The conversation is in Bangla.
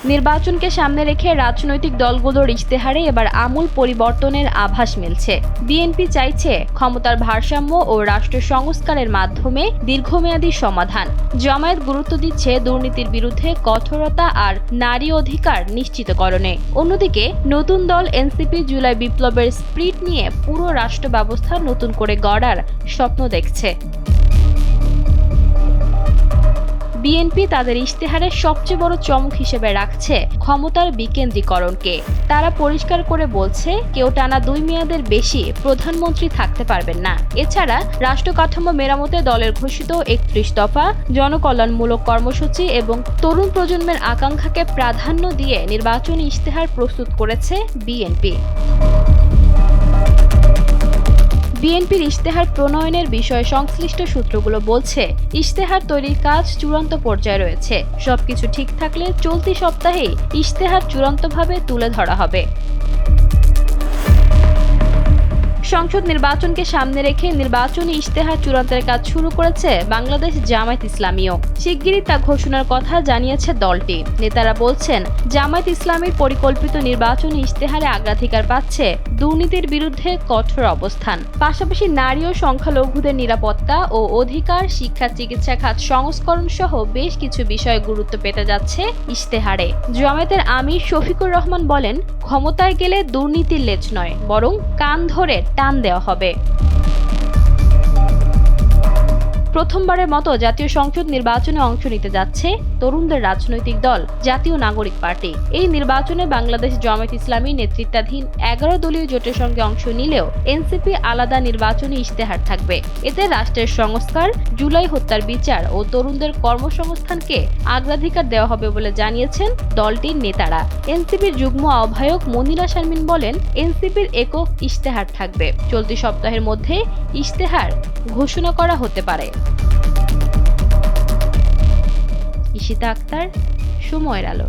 নির্বাচনকে সামনে রেখে রাজনৈতিক দলগুলোর ইশতেহারে এবার আমূল পরিবর্তনের আভাস মিলছে। বিএনপি চাইছে ক্ষমতার ভারসাম্য ও রাষ্ট্র সংস্কারের মাধ্যমে দীর্ঘমেয়াদী সমাধান। জামায়াত গুরুত্ব দিচ্ছে দুর্নীতির বিরুদ্ধে কঠোরতা আর নারী অধিকার নিশ্চিতকরণে। অন্যদিকে নতুন দল এনসিপি জুলাই বিপ্লবের স্পিরিট নিয়ে পুরো রাষ্ট্র ব্যবস্থা নতুন করে গড়ার স্বপ্ন দেখছে। বিএনপি তাদের ইশতেহারের সবচেয়ে বড় চমক হিসেবে রাখছে ক্ষমতার বিকেন্দ্রীকরণকে। তারা পরিষ্কার করে বলছে, কেউ টানা 2 মেয়াদের বেশি প্রধানমন্ত্রী থাকতে পারবেন না। এছাড়া রাষ্ট্র কাঠামো মেরামতে দলের ঘোষিত 31 দফা, জনকল্যাণমূলক কর্মসূচি এবং তরুণ প্রজন্মের আকাঙ্ক্ষাকে প্রাধান্য দিয়ে নির্বাচনী ইশতেহার প্রস্তুত করেছে বিএনপি। বিএনপির ইশতেহার প্রণয়নের বিষয়ে সংশ্লিষ্ট সূত্রগুলো বলছে, ইশতেহার তৈরির কাজ চূড়ান্ত পর্যায়ে রয়েছে। সবকিছু ঠিক থাকলে চলতি সপ্তাহেই ইশতেহার চূড়ান্তভাবে তুলে ধরা হবে। সংসদ নির্বাচনকে সামনে রেখে নির্বাচনী ইশতেহার চূড়ান্তের কাজ শুরু করেছে বাংলাদেশ জামায়াত ইসলামীও। শিগগিরই তা ঘোষণার কথা জানিয়েছে দলটি। নেতারা বলছেন, জামায়াত ইসলামীর পরিকল্পিত নির্বাচনী ইশতেহারে অগ্রাধিকার পাচ্ছে দুর্নীতির বিরুদ্ধে কঠোর অবস্থান, পাশাপাশি নারী ও সংখ্যালঘুদের নিরাপত্তা ও অধিকার, শিক্ষা, চিকিৎসা খাত সংস্করণ সহ বেশ কিছু বিষয়ে গুরুত্ব পেতে যাচ্ছে ইশতেহারে। জামায়াতের আমির শফিকুর রহমান বলেন, ক্ষমতায় গেলে দুর্নীতির লেজ নয়, বরং কান ধরে টান দেওয়া হবে। প্রথমবারের মতো জাতীয় সংসদ নির্বাচনে অংশ নিতে যাচ্ছে তরুণদের রাজনৈতিক দল জাতীয় নাগরিক পার্টি। এই নির্বাচনে বাংলাদেশ জামায়াত ইসলামী নেতৃত্বাধীন 11 দলীয় জোটের সঙ্গে অংশ নিলেও এনসিপি আলাদা নির্বাচনী ইশতেহার থাকবে। এতে রাষ্ট্রের সংস্কার, জুলাই হত্যার বিচার ও তরুণদের কর্মসংস্থানকে অগ্রাধিকার দেওয়া হবে বলে জানিয়েছেন দলটির নেতারা। এনসিপির যুগ্ম আহ্বায়ক মনিরা শারমিন বলেন, এনসিপির একক ইশতেহার থাকবে। চলতি সপ্তাহের মধ্যে ইশতেহার ঘোষণা করা হতে পারে। ঈশিতা আক্তার, সময়ের আলো।